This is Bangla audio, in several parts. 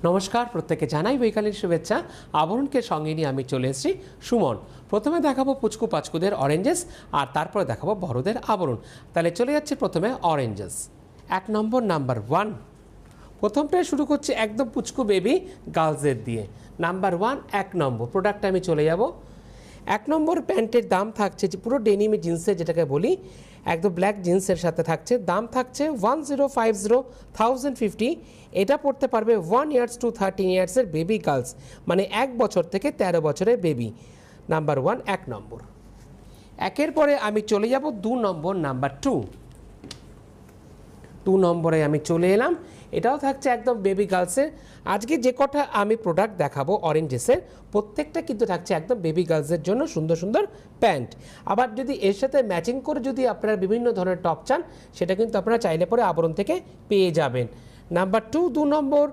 নমস্কার, প্রত্যেককে জানাই বৈকালীন শুভেচ্ছা। আবরণকে সঙ্গে নিয়ে আমি চলে এসেছি সুমন। প্রথমে দেখাবো পুচকু পাচকুদের অরেঞ্জেস, আর তারপরে দেখাবো বড়দের আবরণ। তাহলে চলে যাচ্ছে প্রথমে অরেঞ্জেস। 1 নম্বর নাম্বার 1। প্রথমটায় শুরু করছে একদম পুচকু বেবি গার্লসের দিয়ে। নাম্বার 1 1 নম্বর প্রোডাক্টে আমি চলে যাব। 1 নম্বর প্যান্টের দাম থাকছে যে পুরো ডেনিমি জিন্সের, যেটাকে বলি একদম ব্ল্যাক জিন্সের সাথে থাকছে, দাম থাকছে 1050 এটা পড়তে পারবে 1 ইয়ার্স টু 13 ইয়ার্সের বেবি গার্লস, মানে 1 বছর থেকে 13 বছরের বেবি। নাম্বার 1 1 নম্বর। একের পরে আমি চলে যাব 2 নম্বর নাম্বার 2 নম্বরে আমি চলে এলাম। এটাও থাকছে একদম বেবি গার্লসের। আজকে যে কটা আমি প্রোডাক্ট দেখাবো অরেঞ্জেসের, প্রত্যেকটা কিন্তু থাকছে একদম বেবি গার্লসের জন্য সুন্দর সুন্দর প্যান্ট। আবার যদি এর সাথে ম্যাচিং করে যদি আপনারা বিভিন্ন ধরনের টপ চান, সেটা কিন্তু আপনারা চাইলে পরে আবরণ থেকে পেয়ে যাবেন। নাম্বার 2 নম্বর,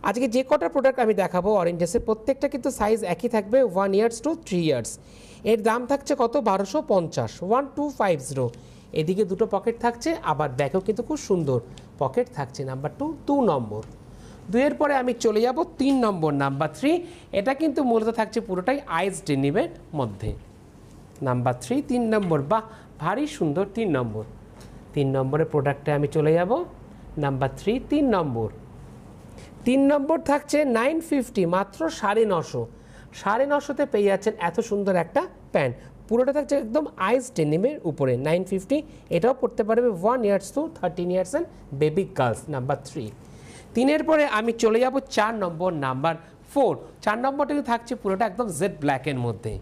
আজকে যে কটা প্রোডাক্ট আমি দেখাবো অরেঞ্জেসের, প্রত্যেকটা কিন্তু সাইজ একই থাকবে 1 ইয়ার্স টু 3 ইয়ার্স। এর দাম থাকছে কত? 1250, 1250। এদিকে দুটো পকেট থাকছে, আবার ব্যাকেও কিন্তু খুব সুন্দর পকেট থাকছে। নাম্বার 2 নম্বর। 2 এর পরে আমি চলে যাব 3 নম্বর নাম্বার 3। এটা কিন্তু মূলত থাকছে পুরোটাই আইস ডেনিমের মধ্যে। নাম্বার 3 নম্বর, বাহ ভারী সুন্দর 3 নম্বর। 3 নম্বরের প্রোডাক্টে আমি চলে যাব। নাম্বার 3 নম্বর। 3 নম্বর থাকছে 950, মাত্র 950। 950-তে পেয়ে যাচ্ছেন এত সুন্দর একটা প্যান্ট। পুরোটা থাকছে একদম আইস ডেনিমের উপরে। 950, এটাও পড়তে পারবে 1 years to 13 years and baby girls. Number 3। 3-এর পরে আমি চলে যাব 4 নম্বর নাম্বার 4। 4 নম্বরটা থাকছে পুরোটা একদম জেড ব্ল্যাকের মধ্যে।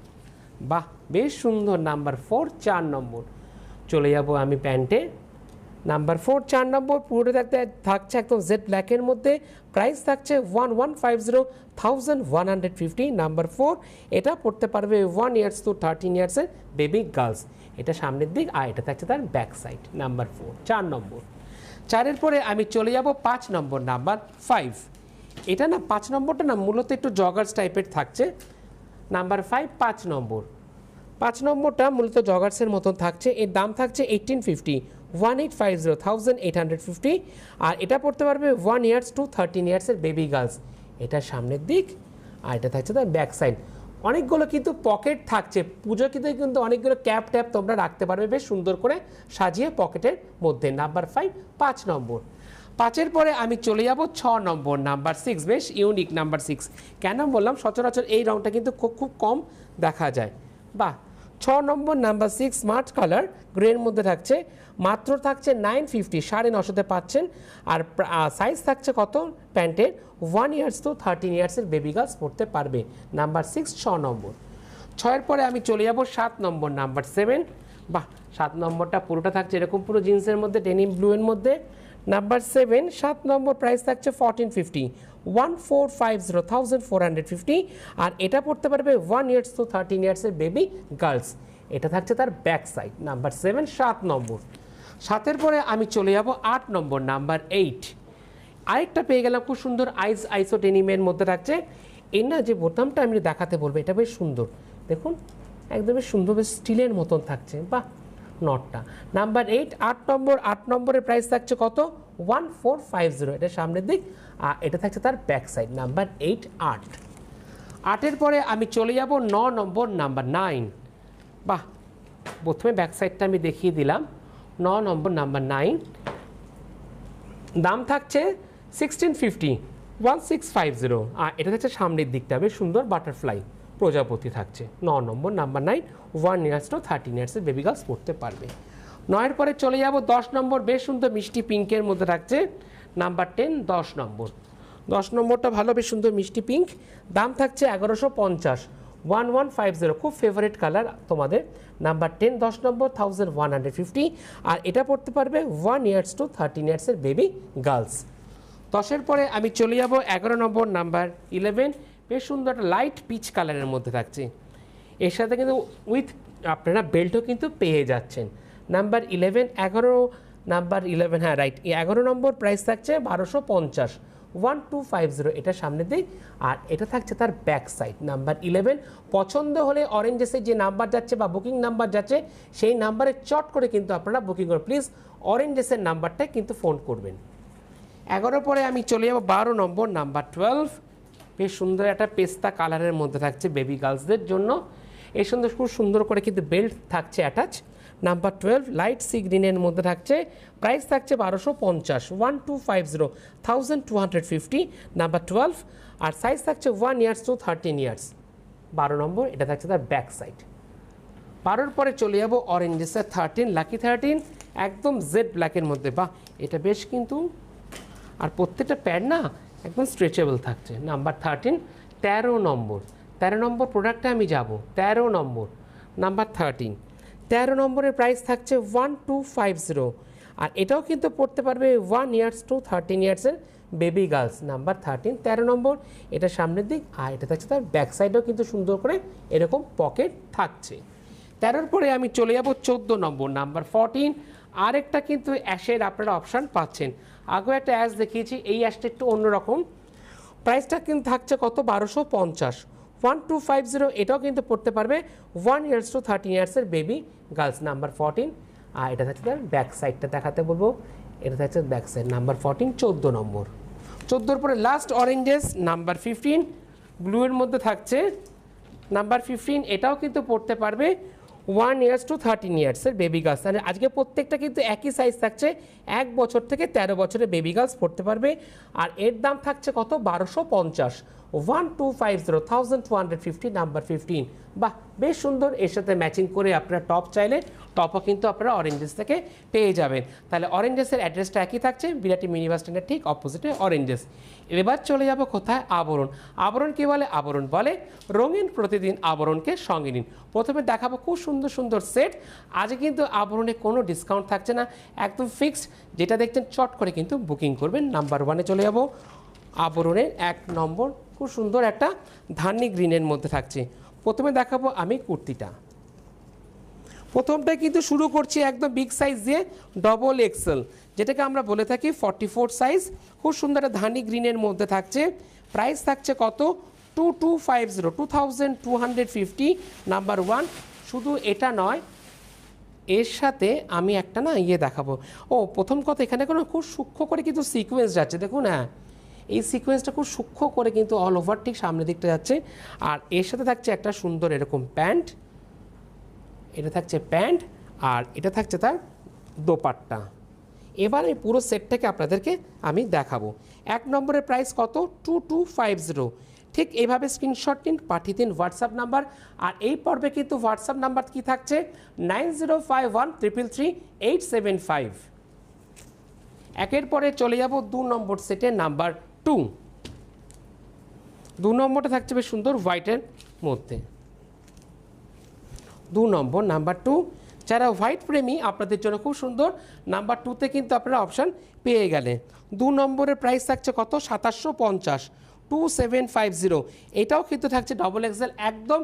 বাহ বেশ সুন্দর। নাম্বার 4 4 নম্বর। চলে যাব আমি প্যান্টে। নাম্বার 4 4 নম্বর পুরোটা থাকছে একদম জেড ব্ল্যাকের মধ্যে। প্রাইস থাকছে 1150। নাম্বার 4, এটা পড়তে পারবে 1 ইয়ার্স টু 13 ইয়ার্সের বেবি গার্লস। এটা সামনের দিক, আর এটা থাকছে তার ব্যাক সাইড। নাম্বার 4 4 নম্বর। 4-এর পরে আমি চলে যাব 5 নম্বর নাম্বার 5। এটা না 5 নম্বরটা না মূলত একটু জগার্স টাইপের থাকছে। নাম্বার 5 5 নম্বর। 5 নম্বরটা মূলত জগার্সের মতন থাকছে। এর দাম থাকছে 1850, 1850। আর এটা পড়তে পারবে 1 ইয়ার্স টু 13 ইয়ার্সের বেবি গার্লস। এটা সামনের দিক, আর এটা থাকছে তার ব্যাক সাইড। অনেকগুলো কিন্তু পকেট থাকছে। পুজো কিন্তু অনেকগুলো ক্যাপ ট্যাপ তোমরা রাখতে পারবে বেশ সুন্দর করে সাজিয়ে পকেটের মধ্যে। নাম্বার 5 5 নম্বর। 5-এর পরে আমি চলে যাব 6 নম্বর নাম্বার 6। বেশ ইউনিক নাম্বার 6। কেন বললাম? সচরাচর এই রঙটা কিন্তু খুব কম দেখা যায়। বাহ 6 নম্বর নাম্বার 6 স্মার্ট কালার গ্রের মধ্যে থাকছে। মাত্র থাকছে 950, 950-তে পাচ্ছেন। আর সাইজ থাকছে কত প্যান্টের? 1 ইয়ার্স টু 13 ইয়ার্সের বেবি গার্লস পড়তে পারবে। নাম্বার 6 6 নম্বর। 6-এর পরে আমি চলে যাব 7 নম্বর নাম্বার 7। বাহ 7 নম্বরটা পুরোটা থাকছে এরকম পুরো জিন্সের মধ্যে, ডেনিম ব্লুয়ের মধ্যে। নাম্বার 7 7 নম্বর প্রাইস থাকছে 1450, 1450। আর এটা পড়তে পারবে 1 ইয়ার্স টু 13 ইয়ার্সের বেবি গার্লস। এটা থাকছে তার ব্যাক সাইড। নাম্বার 7 7 নম্বর। 7-এর পরে আমি চলে যাব 8 নম্বর নাম্বার 8। আরেকটা পেয়ে গেলাম খুব সুন্দর আইসো ডেনিমের মধ্যে থাকছে। এর না যে বোতামটা আমি দেখাতে বলবো, এটা বেশ সুন্দর দেখুন, একদম বেশ সুন্দর, বেশ স্টিলের মতন থাকছে। বাহ নটটা। নাম্বার 8 8 নম্বর। 8 নম্বরের প্রাইস থাকছে কত? 1450। এটা সামনের দিক, আর এটা থাকছে তার ব্যাক সাইড। নাম্বার 8 8। 8-এর পরে আমি চলে যাব 9 নম্বর নাম্বার 9। বাহ প্রথমে ব্যাক সাইডটা আমি দেখিয়ে দিলাম। 9 নম্বর নাম্বার 9। দাম থাকছে 1650, 1650। আর এটা থাকছে সামনের দিকটা বেশ সুন্দর বাটারফ্লাই প্রজাপতি থাকছে। 9 নম্বর নাম্বার 9, 1 ইয়ার্স টু 13 ইয়ার্সের বেবি গার্লস পড়তে পারবে। 9-এর পরে চলে যাব 10 নম্বর। বেশ সুন্দর মিষ্টি পিঙ্কের মধ্যে থাকছে। নাম্বার 10 10 নম্বর। 10 নম্বরটা ভালো, বেশ সুন্দর মিষ্টি পিঙ্ক। দাম থাকছে 1150, 1150। খুব ফেভারিট কালার তোমাদের। নাম্বার 10 10 নম্বর 1150। আর এটা পড়তে পারবে 1 ইয়ার্স টু 13 ইয়ার্সের বেবি গার্লস। 10-এর পরে আমি চলে যাব 11 নম্বর নাম্বার 11। বেশ সুন্দর একটা লাইট পিচ কালারের মধ্যে থাকছে। এর সাথে কিন্তু উইথ আপনারা বেল্টও কিন্তু পেয়ে যাচ্ছেন। নাম্বার 11 11 নাম্বার 11, হ্যাঁ রাইট। 11 নম্বর প্রাইস থাকছে 1250, 1250। এটা সামনের দিক, আর এটা থাকছে তার ব্যাক সাইড। নাম্বার 11 পছন্দ হলে অরেঞ্জেসের যে নাম্বার যাচ্ছে বা বুকিং নাম্বার যাচ্ছে, সেই নাম্বারে চট করে কিন্তু আপনারা বুকিং করুন। প্লিজ অরেঞ্জেসের নাম্বারটায় কিন্তু ফোন করবেন। 11 পরে আমি চলে যাব 12 নম্বর নাম্বার 12। বেশ সুন্দর একটা পেস্তা কালারের মধ্যে থাকছে বেবি গার্লসদের জন্য। এই সুন্দর খুব সুন্দর করে কিন্তু বেল্ট থাকছে অ্যাটাচ। নাম্বার 12 লাইট সি গ্রিনের মধ্যে থাকছে, প্রাইস থাকছে 1250, 1250, 1250 নাম্বার 12। আর সাইজ থাকছে 1 ইয়ার্স টু 13 ইয়ার্স। 12 নম্বর, এটা থাকছে তার ব্যাক সাইড। 12-র পরে চলে যাবো অরেঞ্জেসের 13, লাকি 13, একদম জেড ব্ল্যাকের মধ্যে। বাহ, এটা বেশ কিন্তু, আর প্রত্যেকটা প্যাড না একদম স্ট্রেচেবল থাকছে। নাম্বার 13, 13 নম্বর। 13 নম্বর প্রোডাক্টে আমি যাব। 13 নম্বর নাম্বার 13। 13 নম্বরের প্রাইস থাকছে 1250। আর এটাও কিন্তু পড়তে পারবে 1 ইয়ার্স টু 13 ইয়ার্সের বেবি গার্লস। নাম্বার 13, 13 নম্বর, এটা সামনের দিক। আর এটা থাকছে তার ব্যাক সাইডেও কিন্তু সুন্দর করে এরকম পকেট থাকছে। 13-র পরে আমি চলে যাব 14 নম্বর নাম্বার 14। আরেকটা কিন্তু অ্যাশের আপনারা অপশান পাচ্ছেন। আগেও একটা অ্যাশ দেখিয়েছি, এই অ্যাশটা একটু অন্যরকম। প্রাইসটা কিন্তু থাকছে কত, 1250, 1250। এটাও কিন্তু পড়তে পারবে 1 ইয়ার্স টু 13 ইয়ার্সের বেবি গার্লস। নাম্বার 14। আর এটা থাকছে তার ব্যাক সাইডটা দেখাতে বলবো। এটা থাকছে ব্যাক সাইড। নাম্বার 14, 14 নম্বর। 14-র পরে লাস্ট অরেঞ্জেস নাম্বার 15, ব্লুয়ের মধ্যে থাকছে নাম্বার 15। এটাও কিন্তু পড়তে পারবে 1 ইয়ার্স টু 13 ইয়ার্সের বেবি গার্লস। মানে আজকে প্রত্যেকটা কিন্তু একই সাইজ থাকছে, 1 বছর থেকে 13 বছরের বেবি গার্লস পড়তে পারবে। আর এর দাম থাকছে কত, 1250, 1250, 1250 নাম্বার 15। বাহ, বেশ সুন্দর। এর সাথে ম্যাচিং করে আপনারা টপ চাইলে টপও কিন্তু আপনারা অরেঞ্জেস থেকে পেয়ে যাবেন। তাহলে অরেঞ্জেসের অ্যাড্রেসটা একই থাকছে, বিরাটি মিনি বাস স্ট্যান্ডের ঠিক অপোজিটে অরেঞ্জেস। এবার চলে যাব কোথায়, আবরণ। আবরণ কী বলে, আবরণ বলে রঙিন প্রতিদিন আবরণকে সঙ্গে নিন। প্রথমে দেখাবো খুব সুন্দর সুন্দর সেট। আজকে কিন্তু আবরণে কোনো ডিসকাউন্ট থাকছে না, একদম ফিক্সড। যেটা দেখছেন চট করে কিন্তু বুকিং করবেন। নাম্বার 1-এ চলে যাব। আবরণের 1 নম্বর, খুব সুন্দর একটা ধানি গ্রিনের মধ্যে থাকছে। প্রথমে দেখাবো আমি কুর্তিটা। প্রথমটা কিন্তু শুরু করছি একদম বিগ সাইজ দিয়ে, ডবল এক্সেল, যেটাকে আমরা বলে থাকি 44 সাইজ। খুব সুন্দর একটা ধানি গ্রিনের মধ্যে থাকছে। প্রাইস থাকছে কত, 2250, 2250 নাম্বার 1। শুধু এটা নয়, এর সাথে আমি একটা না দেখাবো। প্রথম কথা, এখানে কোনো খুব সূক্ষ্ম করে কিন্তু সিকোয়েন্স যাচ্ছে, দেখুন। হ্যাঁ, এই সিকোয়েন্সটা খুব সূক্ষ্ম করে কিন্তু অল ওভার ঠিক সামনের দিকটা যাচ্ছে। আর এর সাথে থাকছে একটা সুন্দর এরকম প্যান্ট, এটা থাকছে প্যান্ট, আর এটা থাকছে তার দোপাট্টা। এবার এই পুরো সেটটাকে আপনাদেরকে আমি দেখাবো। 1 নম্বরের প্রাইস কত, 2250। ঠিক এইভাবে স্ক্রিনশট নিন, পাঠিয়ে দিন হোয়াটসঅ্যাপ নাম্বার। আর এই পর্বে কিন্তু হোয়াটসঅ্যাপ নাম্বার কি থাকছে, 9051333875। একের পরে চলে যাব 2 নম্বর সেটে নাম্বার 2। 2 নম্বরটা থাকছে বেশ সুন্দর হোয়াইটের মধ্যে। 2 নম্বর নাম্বার 2, যারা হোয়াইট প্রেমী আপনাদের জন্য খুব সুন্দর। নাম্বার 2তে কিন্তু আপনারা অপশান পেয়ে গেলেন। 2 নম্বরের প্রাইস থাকছে কত, 2750, 2750। এটাও কিন্তু থাকছে ডবল এক্সেল, একদম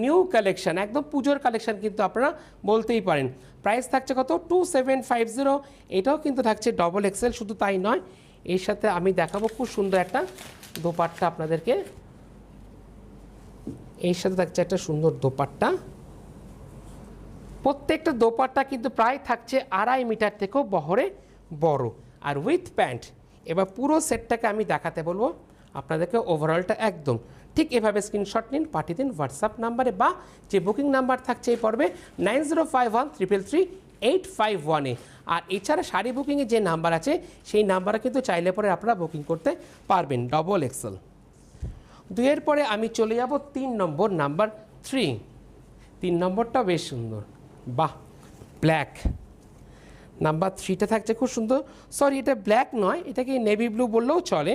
নিউ কালেকশন, একদম পুজোর কালেকশন কিন্তু আপনারা বলতেই পারেন। প্রাইস থাকছে কত, 2750। এটাও কিন্তু থাকছে ডবল এক্সেল। শুধু তাই নয়, এর সাথে আমি দেখাবো খুব সুন্দর একটা দোপাট্টা আপনাদেরকে। এর সাথে থাকছে একটা সুন্দর দোপাট্টা। প্রত্যেকটা দোপাট্টা কিন্তু প্রায় থাকছে 2.5 মিটার থেকেও বহরে বড়, আর উইথ প্যান্ট। এবার পুরো সেটটাকে আমি দেখাতে বলবো আপনাদেরকে, ওভারঅলটা একদম ঠিক এভাবে স্ক্রিনশট নিন, পাঠিয়ে দিন হোয়াটসঅ্যাপ নাম্বারে, বা যে বুকিং নাম্বার থাকছে এই পর্বে 9051333851-এ। আর এছাড়া শাড়ি বুকিংয়ে যে নাম্বার আছে সেই নাম্বারে কিন্তু চাইলে পরে আপনারা বুকিং করতে পারবেন, ডবল এক্সেল। 2-এর পরে আমি চলে যাব 3 নম্বর নাম্বার 3। 3 নম্বরটা বেশ সুন্দর, বাহ, ব্ল্যাক। নাম্বার 3টা থাকছে খুব সুন্দর। সরি, এটা ব্ল্যাক নয়, এটাকে নেভি ব্লু বললেও চলে।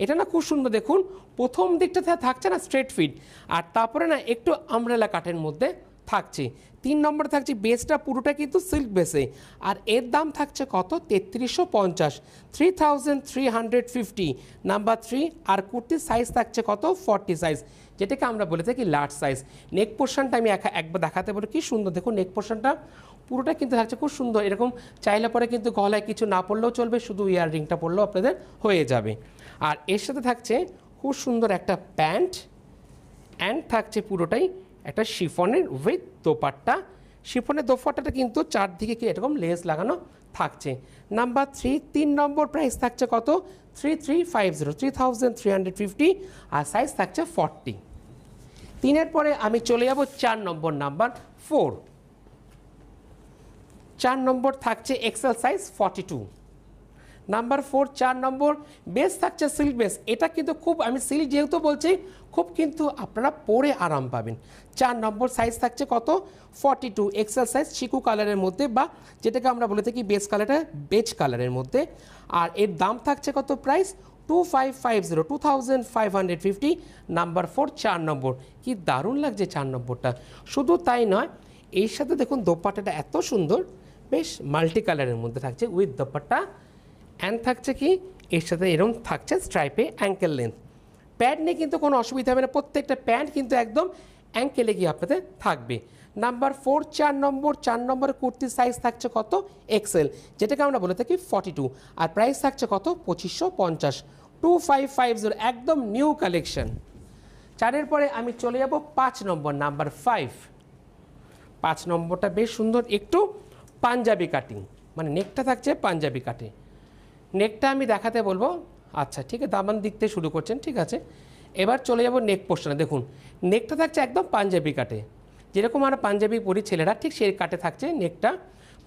এটা না খুব সুন্দর, দেখুন প্রথম দিকটা থাকছে না স্ট্রেট ফিট, আর তারপরে না একটু আমব্রেলা কাটের মধ্যে থাকছে। 3 নম্বরে থাকছে বেসটা পুরোটা কিন্তু সিল্ক বেসে। আর এর দাম থাকছে কত, 3350, 3350 নাম্বার 3। আর কুর্তির সাইজ থাকছে কত, 40 সাইজ, যেটাকে আমরা বলে থাকি লার্জ সাইজ। নেক পোর্শনটা আমি একবার দেখাতে বলি, কি সুন্দর দেখুন। নেক পোর্শনটা পুরোটা কিন্তু থাকছে খুব সুন্দর, এরকম চাইলে পরে কিন্তু গলায় কিছু না পড়লেও চলবে, শুধু ইয়াররিংটা পরলেও আপনাদের হয়ে যাবে। আর এর সাথে থাকছে খুব সুন্দর একটা প্যান্ট, অ্যান্ড থাকছে পুরোটাই একটা শিফনের উইথ দোপাট্টা। শিফনের দোপাট্টাটা কিন্তু চারদিকে কি এরকম লেস লাগানো থাকছে। নাম্বার 3 3 নম্বর প্রাইস থাকছে কত 3350 3350 আর সাইজ থাকছে 40। 3-এর পরে আমি চলে যাব 4 নম্বর নাম্বার 4। 4 নম্বর থাকছে এক্সেল সাইজ 42। নাম্বার 4 4 নম্বর বেস থাকছে সিল্ক বেস। এটা কিন্তু খুব আমি সিল্ক যেহেতু বলছি খুব কিন্তু আপনারা পরে আরাম পাবেন। 4 নম্বর সাইজ থাকছে কত 42 এক্সেল সাইজ চিকু কালারের মধ্যে, বা যেটাকে আমরা বলে থাকি বেস কালারটা বেজ কালারের মধ্যে। আর এর দাম থাকছে কত প্রাইস 2550 2550। নাম্বার 4 4 নম্বর। কি দারুণ লাগছে 4 নম্বরটা। শুধু তাই নয়, এর সাথে দেখুন দোপাট্টাটা এত সুন্দর, বেশ মাল্টি কালারের মধ্যে থাকছে উইথ দোপাট্টা। অ্যান্ড থাকছে কি এর সাথে এরকম থাকছে স্ট্রাইপে অ্যাঙ্কেল লেন্থ। প্যান্ট নিয়ে কিন্তু কোনো অসুবিধা হবে না, প্রত্যেকটা প্যান্ট কিন্তু একদম অ্যাঙ্কেলে গিয়ে আপনাদের থাকবে। নাম্বার 4 4 নম্বর 4 নম্বরের কুর্তির সাইজ থাকছে কত এক্সেল, যেটাকে আমরা বলে থাকি 42 আর প্রাইস থাকছে কত 2550 2550 একদম নিউ কালেকশন। 4-এর পরে আমি চলে যাব 5 নম্বর নাম্বার 5। 5 নম্বরটা বেশ সুন্দর একটু পাঞ্জাবি কাটিং, মানে নেকটা থাকছে পাঞ্জাবি কাটিং। নেকটা আমি দেখাতে বলবো। আচ্ছা ঠিক আছে, দামান দিক থেকে শুরু করছেন, ঠিক আছে। এবার চলে যাব নেক পোর্শনে। দেখুন নেকটা থাকছে একদম পাঞ্জাবি কাটে, যেরকম আমরা পাঞ্জাবি পরি ছেলেরা ঠিক সেই কাটে থাকছে নেকটা।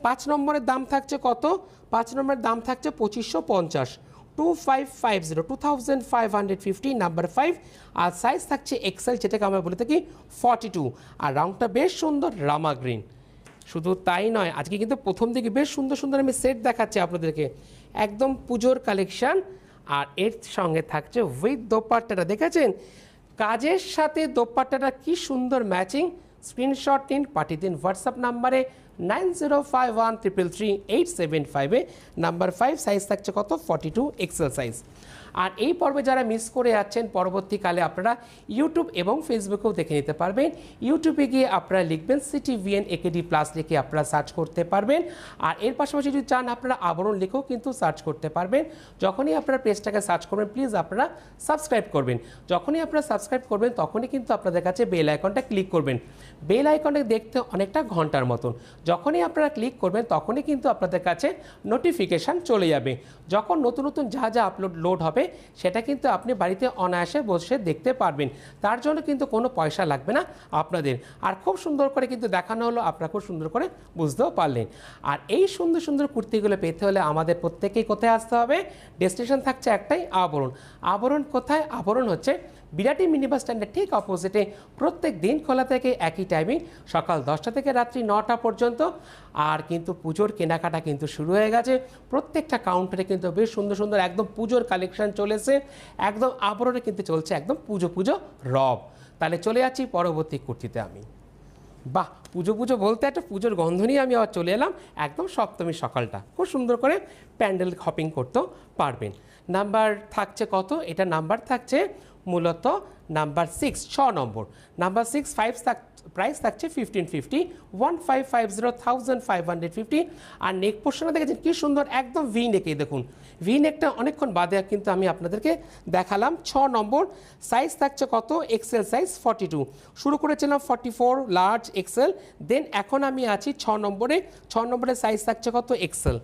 5 নম্বরের দাম থাকছে কত 5 নম্বরের দাম থাকছে 2550 2550 2550 নাম্বার 5 আর সাইজ থাকছে এক্সেল, যেটাকে আমরা বলে থাকি 42 আর রংটা বেশ সুন্দর রামা গ্রিন। শুধু তাই নয়, আজকে কিন্তু প্রথম দিকে বেশ সুন্দর সুন্দর আমি সেট দেখাচ্ছি আপনাদেরকে, একদম পুজোর কালেকশান। আর এর সঙ্গে থাকছে উইথ দোপাট্টাটা, দেখেছেন কাজের সাথে দোপাট্টাটা কি সুন্দর ম্যাচিং। স্ক্রিনশট নিন, পাঠিয়ে দিন হোয়াটসঅ্যাপ নাম্বারে 9051333875 নাম্বার 5 সাইজ থাকছে কত 42 এক্সেল সাইজ। আর এই পর্বে যারা মিস করে যাচ্ছেন পরবর্তীকালে আপনারা ইউটিউব এবং ফেসবুকেও দেখে নিতে পারবেন। ইউটিউবে গিয়ে আপনারা লিখবেন CTVN AKD প্লাস লিখে আপনারা সার্চ করতে পারবেন। আর এর পাশাপাশি যদি চান আপনারা আবরণ লিখেও কিন্তু সার্চ করতে পারবেন। যখনই আপনারা পেজটাকে সার্চ করবেন প্লিজ আপনারা সাবস্ক্রাইব করবেন। যখনই আপনারা সাবস্ক্রাইব করবেন তখনই কিন্তু আপনাদের কাছে বেল আইকনটা ক্লিক করবেন। বেল আইকনটা দেখতে অনেকটা ঘন্টার মতন, যখনই আপনারা ক্লিক করবেন তখনই কিন্তু আপনাদের কাছে নোটিফিকেশান চলে যাবে। যখন নতুন নতুন যা যা লোড হবে সেটা কিন্তু আপনি বাড়িতে অনায়াসে বসে দেখতে পারবেন। তার জন্য কিন্তু কোনো পয়সা লাগবে না আপনাদের। আর খুব সুন্দর করে কিন্তু দেখানো হলো, আপনারা খুব সুন্দর করে বুঝতেও পারলেন। আর এই সুন্দর সুন্দর কুর্তিগুলো পেতে হলে আমাদের প্রত্যেকেই কোথায় আসতে হবে, ডেস্টিনেশন থাকছে একটাই আবরণ। আবরণ কোথায়, আবরণ হচ্ছে বিরাটি মিনি বাস স্ট্যান্ডের ঠিক অপোজিটে। প্রত্যেক দিন খোলা থেকে একই টাইমিং, সকাল 10টা থেকে রাত্রি 9টা পর্যন্ত। আর কিন্তু পুজোর কেনাকাটা কিন্তু শুরু হয়ে গেছে, প্রত্যেকটা কাউন্টারে কিন্তু বেশ সুন্দর সুন্দর একদম পুজোর কালেকশন চলেছে, একদম আবরণে কিন্তু চলছে একদম পুজো পুজো রব। তাহলে চলে যাচ্ছি পরবর্তী কুর্তিতে আমি। বাহ, পুজো পুজো বলতে একটা পুজোর গন্ধ নিয়ে আমি আবার চলে এলাম একদম সপ্তমী সকালটা। খুব সুন্দর করে প্যান্ডেল হপিং করতেও পারবেন। নাম্বার থাকছে কত, এটা নাম্বার থাকছে মূলত নাম্বার 6 6 নম্বর। নাম্বার 6 5 প্রাইস থাকছে 1550 1550 1550। আর নেক পোর্শনে দেখেছেন কি সুন্দর একদম ভি নেকে, দেখুন ভি নেকটা অনেকক্ষণ বাদে কিন্তু আমি আপনাদেরকে দেখালাম। 6 নম্বর সাইজ থাকছে কত এক্সেল সাইজ 42, শুরু করেছিলাম 44 লার্জ এক্সেল, দেন এখন আমি আছি 6 নম্বরে। 6 নম্বরের সাইজ থাকছে কত এক্সেল।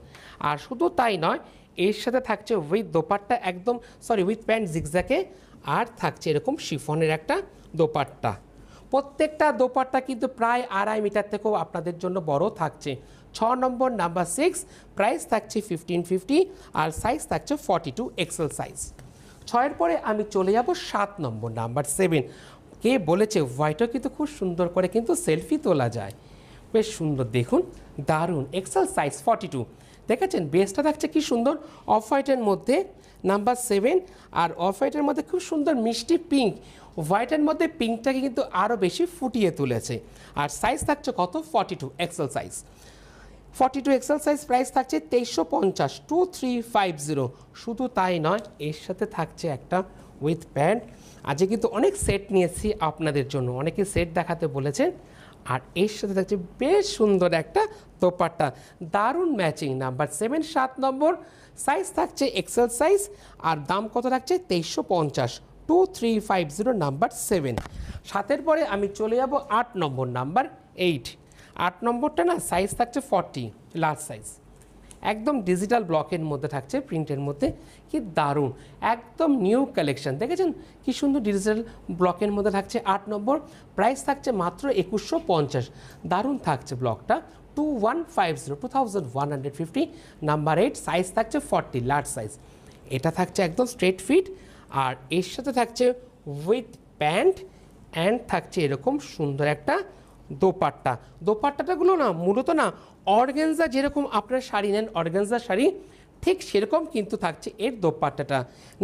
আর শুধু তাই নয়, এর সাথে থাকছে উইথ দোপাট্টা একদম উইথ প্যান্ট জিগজ্যাকে, আর থাকছে এরকম শিফনের একটা দোপাট্টা। প্রত্যেকটা দোপাট্টা কিন্তু প্রায় 2.5 মিটার থেকেও আপনাদের জন্য বড় থাকছে। 6 নম্বর নাম্বার 6 প্রাইস থাকছে 1550 আর সাইজ থাকছে 42 এক্সেল সাইজ। 6-এর পরে আমি চলে যাব 7 নম্বর নাম্বার 7। কে বলেছে হোয়াইটও কিন্তু খুব সুন্দর করে কিন্তু সেলফি তোলা যায়, বেশ সুন্দর দেখুন দারুণ এক্সেল সাইজ 42। দেখেছেন বেসটা থাকছে কি সুন্দর অফ হোয়াইটের মধ্যে নাম্বার 7, আর অফ হোয়াইটের মধ্যে খুব সুন্দর মিষ্টি পিঙ্ক, হোয়াইটের মধ্যে পিঙ্কটাকে কিন্তু আরও বেশি ফুটিয়ে তুলেছে। আর সাইজ থাকছে কত 42 XL size. 42 XL size price থাকছে 2350 2350। শুধু তাই নয়, এর সাথে থাকছে একটা উইথ প্যান্ট। আজকে কিন্তু অনেক সেট নিয়েছি আপনাদের জন্য, অনেকে সেট দেখাতে বলেছেন। আর এর সাথে থাকছে বেশ সুন্দর একটা দোপাট্টা, দারুণ ম্যাচিং। নাম্বার 7 7 নম্বর সাইজ থাকছে এক্সেল সাইজ, আর দাম কত থাকছে 2350 2350 নাম্বার 7। 7-এর পরে আমি চলে যাব 8 নম্বর নাম্বার 8। 8 নম্বরটা না সাইজ থাকছে 40 লার্জ সাইজ, একদম ডিজিটাল ব্লকের মধ্যে থাকছে, প্রিন্টের মধ্যে, কি দারুণ, একদম নিউ কালেকশন। দেখেছেন কি সুন্দর ডিজিটাল ব্লকের মধ্যে থাকছে। 8 নম্বর, প্রাইস থাকছে মাত্র 2150। দারুণ থাকছে ব্লকটা। 2150, নাম্বার 8, সাইজ থাকছে 40, লার্জ সাইজ। এটা থাকছে একদম স্ট্রেট ফিট, আর এর সাথে থাকছে উইথ প্যান্ট অ্যান্ড থাকছে এরকম সুন্দর একটা দোপাট্টা। দোপাট্টাটাগুলো না মূলত না অর্গানজা, যেরকম আপনার শাড়ি নেন অর্গানজা শাড়ি, ঠিক সেরকম কিন্তু থাকছে এর দোপাট্টাটা।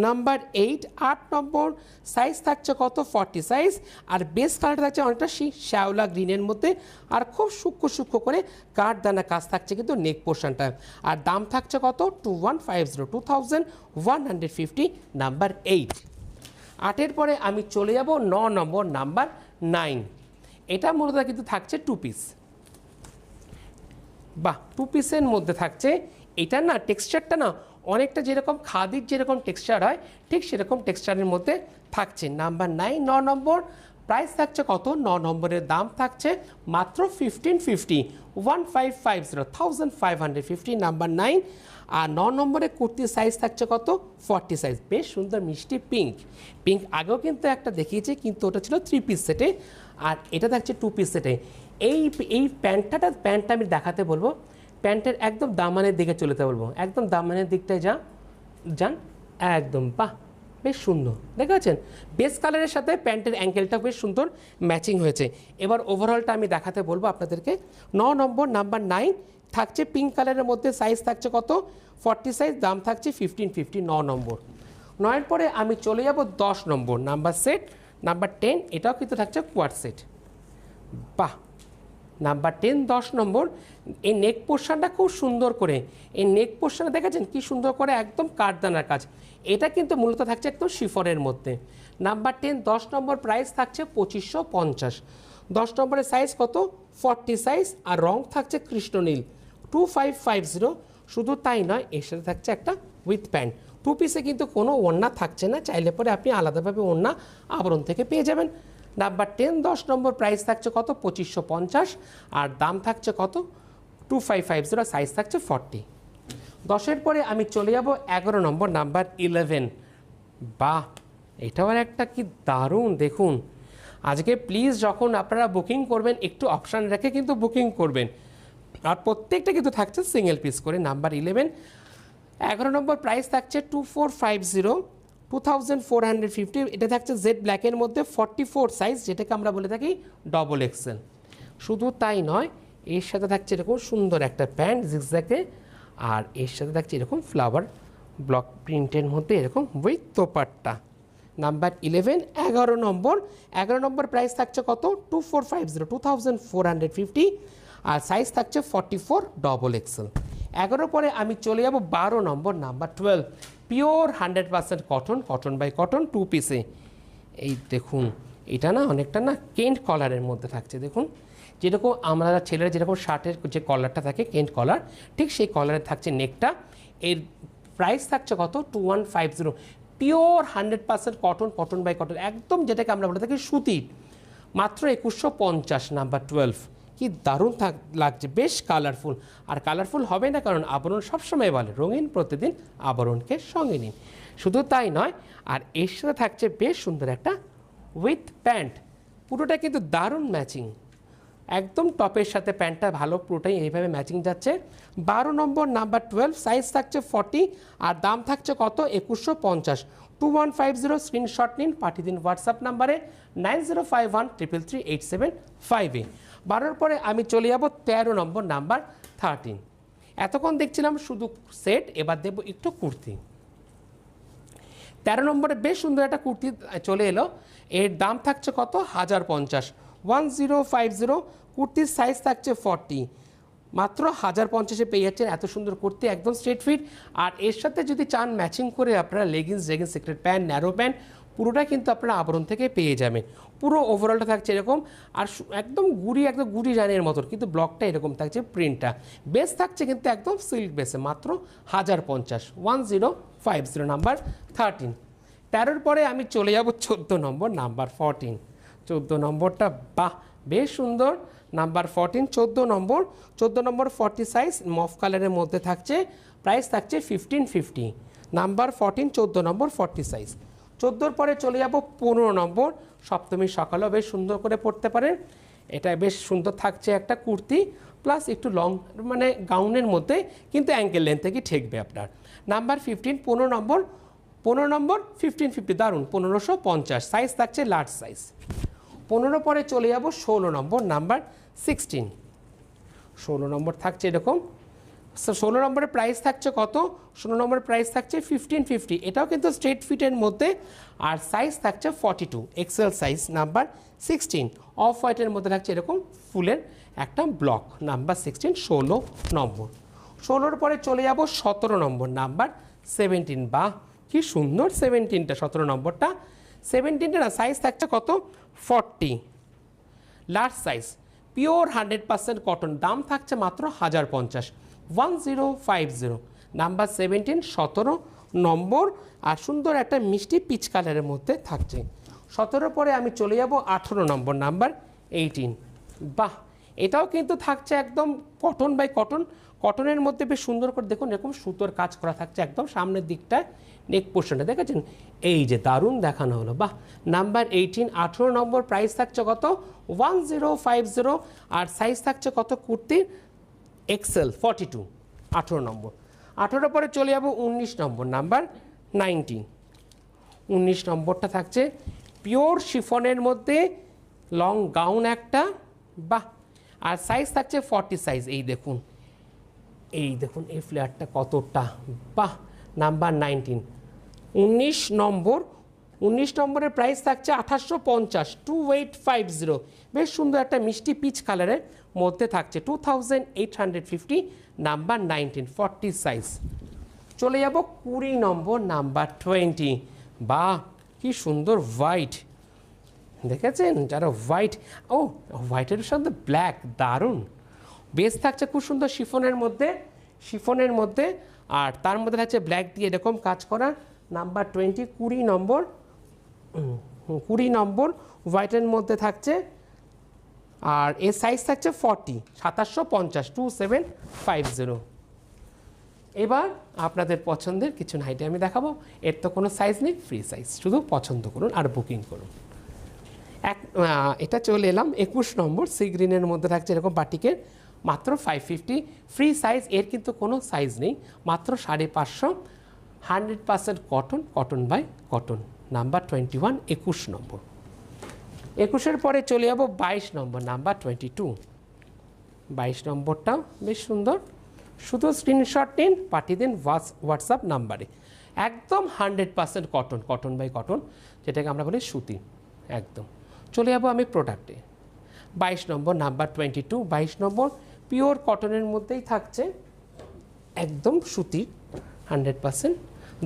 নাম্বার 8, 8 নম্বর, সাইজ থাকছে কত, 40 সাইজ। আর বেস কালারটা থাকছে অনেকটা শ্যাওলা গ্রিনের মধ্যে, আর খুব সূক্ষ্ম সূক্ষ্ম করে কাঠদানা কাজ থাকছে কিন্তু নেক পোর্শনটা। আর দাম থাকছে কত, 2150, নাম্বার 8। 8-এর পরে আমি চলে যাব 9 নম্বর, নাম্বার 9। এটা মূলত কিন্তু থাকছে 2 পিস। বাহ, 2 পিসের মধ্যে থাকছে। এটা না টেক্সচারটা না অনেকটা যেরকম খাদির যেরকম টেক্সচার হয়, ঠিক সেরকম টেক্সচারের মধ্যে থাকছে। নাম্বার 9, 9 নম্বর, প্রাইস থাকছে কত, 9 নম্বরের দাম থাকছে মাত্র 1550, নাম্বার 9। আর 9 নম্বরের কুর্তির সাইজ থাকছে কত, 40 সাইজ। বেশ সুন্দর মিষ্টি পিঙ্ক। পিঙ্ক আগেও কিন্তু একটা দেখিয়েছি, কিন্তু ওটা ছিল 3 পিস সেটে, আর এটা থাকছে 2 পিস সেটে। এই প্যান্টটা আমি দেখাতে বলবো, প্যান্টের একদম দামানের দিকে চলে যেতে বলবো, একদম দামানের দিকটায় যান একদম। বাহ, বেশ সুন্দর, দেখতে পাচ্ছেন বেস কালারের সাথে প্যান্টের অ্যাঙ্কেলটা বেশ সুন্দর ম্যাচিং হয়েছে। এবার ওভারঅলটা আমি দেখাতে বলবো আপনাদেরকে। 9 নম্বর, নাম্বার 9, থাকছে পিঙ্ক কালারের মধ্যে, সাইজ থাকছে কত, 40 সাইজ, দাম থাকছে 1550, 9 নম্বর। 9-এর পরে আমি চলে যাব 10 নম্বর, নাম্বার সেট, নাম্বার 10, এটাও কিন্তু থাকছে কোয়াড সেট। বাহ, নাম্বার 10, 10 নম্বর, এই নেক পোর্শনটা খুব সুন্দর করে, এই নেক পোর্শনে দেখেছেন কি সুন্দর করে একদম কাঠদানার কাজ। এটা কিন্তু মূলত থাকছে একদম শিফরের মধ্যে। নাম্বার 10, 10 নম্বর, প্রাইস থাকছে 2550। 10 নম্বরের সাইজ কত, 40 সাইজ, আর রং থাকছে কৃষ্ণনীল, 2550। শুধু তাই নয়, এর সাথে থাকছে একটা উইথ প্যান্ট। 2 পিসে কিন্তু কোনো ওড়না থাকছে না, চাইলে পরে আপনি আলাদাভাবে ওড়না আবরণ থেকে পেয়ে যাবেন। নাম্বার 10, 10 নম্বর, প্রাইস থাকছে কত, 2550, আর দাম থাকছে কত, 2550, সাইজ থাকছে 40। 10-এর পরে আমি চলে যাব 11 নম্বর, নাম্বার 11। বাহ, এটাও একটা কি দারুণ, দেখুন। আজকে প্লিজ যখন আপনারা বুকিং করবেন একটু অপশান রেখে কিন্তু বুকিং করবেন, আর প্রত্যেকটা কিন্তু থাকছে সিঙ্গেল পিস করে। নাম্বার 11, 11 নম্বর, প্রাইস থাকছে 2450, এটা থাকছে জেড ব্ল্যাকের মধ্যে, 44 সাইজ, যেটাকে আমরা বলে থাকি ডবল এক্সেল। শুধু তাই নয়, এর সাথে থাকছে এরকম সুন্দর একটা প্যান্ট জিগজ্যাগে, আর এর সাথে থাকছে এরকম ফ্লাওয়ার ব্লক প্রিন্টের মধ্যে এরকম with dupatta. Number 11, 11 number, 11 number, price থাকছে কত, 2450, আর সাইজ থাকছে 44 ডবল এক্সেল। 11 পরে আমি চলে যাব 12 নম্বর, number 12, pure 100% cotton by cotton, 2 পিসে। এই দেখুন, এটা না অনেকটা না কেন্ট কলারের মধ্যে থাকছে। দেখুন, যেরকম আমরা ছেলেরা যেরকম শার্টের যে কলারটা থাকে কেন্ট কলার, ঠিক সেই কলারে থাকছে নেকটা। এর প্রাইস থাকছে কত, 2150, পিওর 100% কটন বাই কটন, একদম যেটাকে আমরা বলে থাকি সুতির, মাত্র 2150, নাম্বার 12। কি দারুণ লাগছে, বেশ কালারফুল। আর কালারফুল হবে না কারণ আবরণ সবসময় বলে রঙিন প্রতিদিন আবরণকে সঙ্গে নিন। শুধু তাই নয়, আর এর সাথে থাকছে বেশ সুন্দর একটা উইথ প্যান্ট, পুরোটা কিন্তু দারুণ ম্যাচিং, একদম টপের সাথে প্যান্টটা ভালো, পুরোটাই এইভাবে ম্যাচিং যাচ্ছে। 12 নম্বর, নাম্বার 12, সাইজ থাকছে 40, আর দাম থাকছে কত, 2150, 2150। স্ক্রিনশট নিন, পাঠিয়ে দিন হোয়াটসঅ্যাপ নাম্বারে 9051333875-এ। 12-র পরে আমি চলে যাব 13 নম্বর, নাম্বার 13। এতক্ষণ দেখছিলাম শুধু সেট, এবার দেবো একটু কুর্তি। 13 নম্বরে বেশ সুন্দর একটা কুর্তি চলে এলো, এর দাম থাকছে কত, 1050, 1050। কুর্তির সাইজ থাকছে 40, মাত্র 1050-এ পেয়ে যাচ্ছেন এত সুন্দর কুর্তি, একদম স্ট্রেট ফিট। আর এর সাথে যদি চান ম্যাচিং করে আপনারা leggings, secret pant, narrow pant, পুরোটা কিন্তু আপনারা আবরণ থেকে পেয়ে যাবেন। পুরো ওভারঅলটা থাকছে এরকম, আর একদম গুড়ি রানের মতন, কিন্তু ব্লকটা এরকম থাকছে, প্রিন্টটা বেস থাকছে কিন্তু একদম সিল্ক বেসে, মাত্র 1050, 1050, নাম্বার 13। 13-র পরে আমি চলে যাব 14 নম্বর, নাম্বার 14। 14 নম্বরটা বাহ, বেশ সুন্দর, নাম্বার 14 14 নম্বর 14 নম্বর 40 সাইজ মফ কালারের মধ্যে থাকছে, প্রাইস থাকছে 1550। নাম্বার 14 14 নম্বর 40 সাইজ। 14 পরে চলে যাব 15 নম্বর, সপ্তমীর সকালেও বেশ সুন্দর করে পরতে পারেন। এটা বেশ সুন্দর থাকছে, একটা কুর্তি প্লাস একটু লং মানে গাউনের মধ্যে, কিন্তু অ্যাঙ্কেল লেন্থ থেকে ঠেকবে আপনার। নাম্বার 15 15 নম্বর 1550, দারুণ 1550, সাইজ থাকছে লার্জ সাইজ। 15 পরে চলে যাব 16 নম্বর, নাম্বার 16। 16 নম্বর থাকছে এরকম। 16 নম্বরের প্রাইস থাকছে কত? 16 নম্বরের প্রাইস থাকছে 1550। এটাও কিন্তু স্ট্রেট ফিটের মধ্যে, আর সাইজ থাকছে 42 এক্সেল সাইজ। নাম্বার 16 অফ হোয়াইটের মধ্যে থাকছে এরকম ফুলের একটা ব্লক। নাম্বার 16 16 নম্বর। 16 পরে চলে যাব 17 নম্বর, নাম্বার 17। বাহ কি সুন্দর 17টা, 17 নম্বরটা। 17টা না, সাইজ থাকছে কত? 40 লার্জ সাইজ, পিওর 100% কটন। দাম থাকছে মাত্র 1050, 1050। নাম্বার 17 17 নম্বর, আর সুন্দর একটা মিষ্টি পিচ কালারের মধ্যে থাকছে। 17 পরে আমি চলে যাব 18 নম্বর, নাম্বার 18। বাহ এটাও কিন্তু থাকছে একদম কটন বাই কটন, কটনের মধ্যে বেশ সুন্দর করে দেখুন এরকম সুতোর কাজ করা থাকছে একদম সামনের দিকটায়, নেক পোর্শনটা দেখেছেন, এই যে দারুণ দেখানো হলো। বাহ নাম্বার 18 18 নম্বর, প্রাইস থাকছে কত? 1050, আর সাইজ থাকছে কত কুর্তির? এক্সেল 42 18 নম্বর। 18 পরে চলে যাব 19 নম্বর, নাম্বার 19। 19 নম্বরটা থাকছে পিওর শিফনের মধ্যে লং গাউন একটা, বাহ, আর সাইজ থাকছে 40 সাইজ। এই দেখুন এই ফ্লেয়ারটা কতটা, বাহ। নাম্বার 19 19 নম্বর। 19 নম্বরের প্রাইস থাকছে 2850, 2850। বেশ সুন্দর একটা মিষ্টি পিচ কালারের মধ্যে থাকছে 2850। Number 19 40 size. চলে যাব 20 নম্বর, নাম্বার 20। বাহ কি সুন্দর হোয়াইট, দেখেছেন যারা হোয়াইট, ও হোয়াইটের সাথে ব্ল্যাক, দারুণ। বেস থাকছে খুব সুন্দর শিফনের মধ্যে, আর তার মধ্যে থাকছে ব্ল্যাক দিয়ে এরকম কাজ করা। নাম্বার 20 20 নম্বর, 20 নম্বর হোয়াইটের মধ্যে থাকছে, আর এর সাইজ থাকছে 40 2750, 2750। এবার আপনাদের পছন্দের কিছু নাইটি আমি দেখাবো। এর তো কোনো সাইজ নেই, ফ্রি সাইজ, শুধু পছন্দ করুন আর বুকিং করুন। এটা চলে এলাম 21 নম্বর, সি গ্রিনের মধ্যে থাকছে এরকম বাটিকের, মাত্র 550, ফ্রি সাইজ। এর কিন্তু কোনো সাইজ নেই, মাত্র 550, 100% cotton, cotton by cotton. Number 21 21 number. 21-এর পরে চলে যাব 22 নম্বর, নাম্বার 22। 22 নম্বরটাও বেশ সুন্দর, শুধু স্ক্রিনশট নিন, পাঠিয়ে দিন হোয়াটসঅ্যাপ নাম্বারে। একদম 100% কটন, কটন বাই কটন, যেটাকে আমরা বলি সুতি একদম। চলে যাবো আমি প্রোডাক্টে। 22 নম্বর, নাম্বার 22। 22 নম্বর পিওর কটনের মধ্যেই থাকছে, একদম সুতি 100%,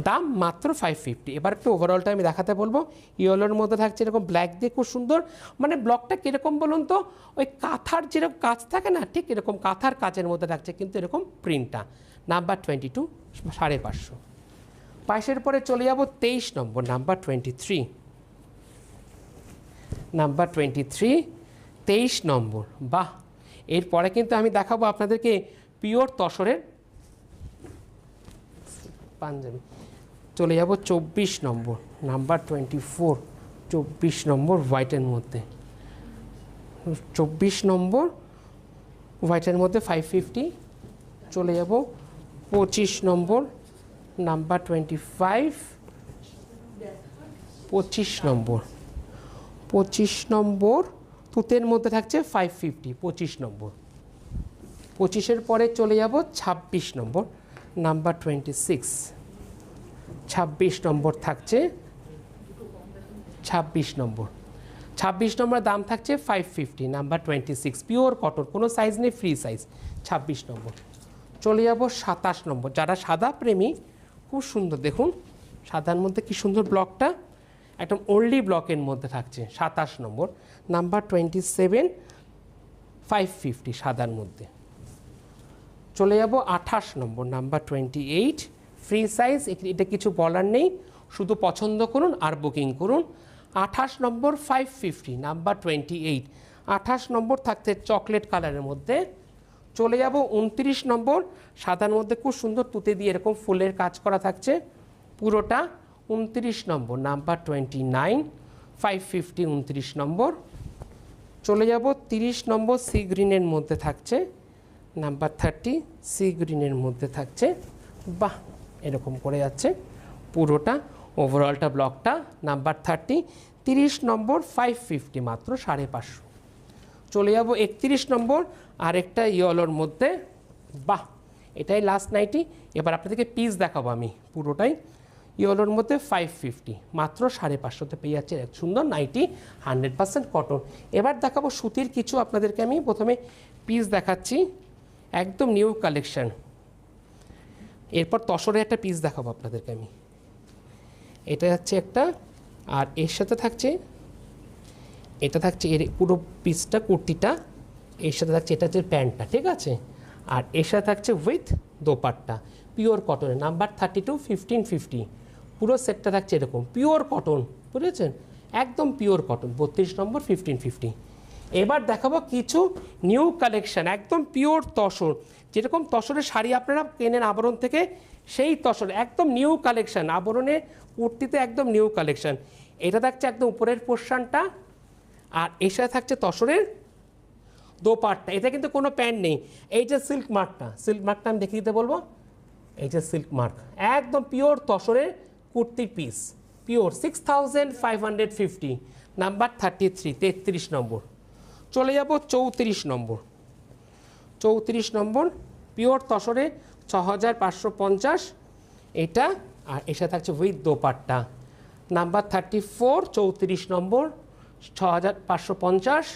দাম মাত্র 550। এবার একটু ওভারঅলটা আমি দেখাতে বলবো। ইয়েলোর মধ্যে থাকছে এরকম ব্ল্যাক দিয়ে খুব সুন্দর, মানে ব্লকটা কীরকম বলুন তো, ওই কাঁথার যেরকম কাজ থাকে না, ঠিক এরকম কাঁথার কাজের মধ্যে থাকছে, কিন্তু এরকম প্রিন্টটা। নাম্বার 22 550। 22-এর পরে চলে যাব 23 নম্বর, নাম্বার 23। নাম্বার 23 23 নম্বর। বাহ এরপরে কিন্তু আমি দেখাবো আপনাদেরকে পিওর তসরের পাঞ্জাবি। চলে যাব 24 নম্বর, নাম্বার 24। 24 নম্বর হোয়াইটের মধ্যে, 24 নম্বর হোয়াইটের মধ্যে 550। চলে যাব 25 নম্বর, নাম্বার 25। 25 নম্বর, 25 নম্বর তুতের মধ্যে থাকছে 550, 25 নম্বর। 25-এর পরে চলে যাব 26 নম্বর, নাম্বার 26। 26 নম্বর থাকছে, 26 নম্বর। 26 নম্বর দাম থাকছে 550, নাম্বার 26, পিওর কটন, কোনো সাইজ নেই, ফ্রি সাইজ। 26 নম্বর। চলে যাব 27 নম্বর, যারা সাদা প্রেমী, খুব সুন্দর দেখুন সাদার মধ্যে কি সুন্দর ব্লকটা, একদম ওল্ডি ব্লকের মধ্যে থাকছে। 27 নম্বর, নাম্বার 27, 550 সাদার মধ্যে। চলে যাব 28 নম্বর, নাম্বার 28, ফ্রি সাইজ। এটা কিছু বলার নেই, শুধু পছন্দ করুন আর বুকিং করুন। 28 নম্বর 550, নাম্বার 28, 28 নম্বর থাকছে চকলেট কালারের মধ্যে। চলে যাব 29 নম্বর, সাদার মধ্যে খুব সুন্দর তুতে দিয়ে এরকম ফুলের কাজ করা থাকছে পুরোটা। 29 নম্বর নাম্বার 29, 550 29 নম্বর। চলে যাব 30 নম্বর সি গ্রিনের মধ্যে থাকছে নাম্বার 30, সি গ্রিনের মধ্যে থাকছে, বাহ এরকম করে যাচ্ছে পুরোটা ওভারঅলটা ব্লকটা নাম্বার 30। 30 নম্বর 550 মাত্র 550। চলে যাব 31 নম্বর, আরেকটা ইয়েলোর মধ্যে, বাহ এটাই লাস্ট নাইটি। এবার আপনাদেরকে পিস দেখাবো আমি পুরোটাই ইয়েলোর মধ্যে 550 মাত্র 550 পেয়ে যাচ্ছে এক সুন্দর নাইটি 100% কটন। এবার দেখাবো সুতির কিছু আপনাদেরকে। আমি প্রথমে পিস দেখাচ্ছি একদম নিউ কালেকশন, এরপর তসরের একটা পিস দেখাবো আপনাদেরকে আমি। এটা যাচ্ছে একটা, আর এর সাথে থাকছে এটা থাকছে এর পুরো পিসটা কুর্তিটা, এর সাথে থাকছে এটা হচ্ছে প্যান্টটা, ঠিক আছে। আর এর সাথে থাকছে উইথ দোপাট্টা পিওর কটনের নাম্বার 32 1550। পুরো সেটটা থাকছে এরকম পিওর কটন, বুঝেছেন, একদম পিওর কটন 32 নম্বর 1550। এবার দেখাবো কিছু নিউ কালেকশান একদম পিওর তসর, যেরকম তসরের শাড়ি আপনারা কেনেন আবরণ থেকে, সেই তসর একদম নিউ কালেকশান, আবরণে কুর্তিতে একদম নিউ কালেকশান। এটা থাকছে একদম উপরের পোর্শনটা, আর এর সাথে থাকছে তসরের দোপাট্টা। এতে কিন্তু কোনো প্যান্ট নেই। এই যে সিল্ক মার্কটা, সিল্ক মার্কটা আমি দেখিয়ে দিতে বলবো, এই যে সিল্ক মার্ক একদম পিওর তসরের কুর্তির পিস, পিওর 6550 নাম্বার 33 33 নম্বর। চলে যাব 34 নম্বর, 34 নম্বর পিওর তসরে 6550 এটা, আর এর সাথে থাকছে উইথ দোপাট্টা নাম্বার 34 34 নম্বর 6550।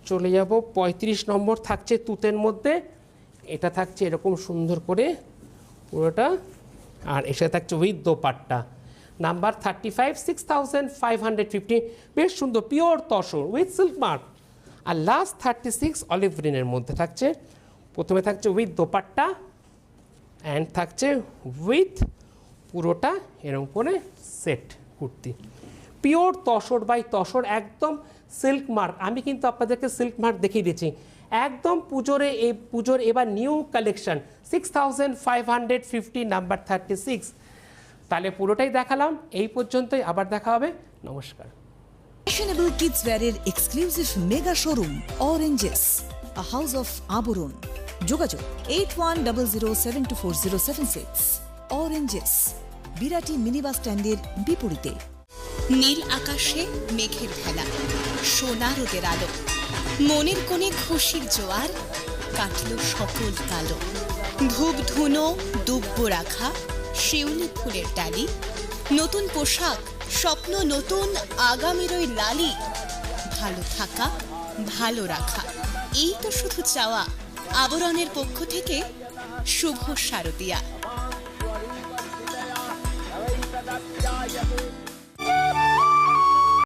চলে যাব 35 নম্বর, থাকছে তুতের মধ্যে, এটা থাকছে এরকম সুন্দর করে পুরোটা, আর এর সাথে থাকছে উইথ দোপাট্টা নাম্বার 35 6550, বেশ সুন্দর pure tussar with silk mark. আর লাস্ট 36 অলিভ গ্রিনের মধ্যে থাকছে, প্রথমে থাকছে উইথ দোপাট্টা অ্যান্ড থাকছে উইথ পুরোটা এরকম করে set kurti, pure tussar by tussar একদম সিল্ক মার্ক। আমি কিন্তু আপনাদেরকে সিল্ক মার্ক দেখিয়ে দিচ্ছি একদম পুজোর এবার নিউ কালেকশন 6550 নাম্বার 36। তাহলে পুরোটাই দেখালাম, এই পর্যন্তই, আবার দেখা হবে, নমস্কার। ফ্যাশনেবল কিডস ওয়্যারের exclusive mega showroom Oranges, a house of Abaran. যোগাযোগ 8100724076। অরেঞ্জেস, বিরাটি মিনি বাস স্ট্যান্ডের বিপরীতে। নীল আকাশে মেঘের ভেলা, সোনা রোদের আলো, মনের কোণে খুশির জোয়ার, কাটল সকল কালো। ধূপ ধুনো দুব্য রাখা, শিউলি ফুলের ডালি, নতুন পোশাক, স্বপ্ন নতুন, আগামীর ওই লালি। ভালো থাকা, ভালো রাখা, এই তো শুধু চাওয়া। আবরণের পক্ষ থেকে শুভ শারদিয়া।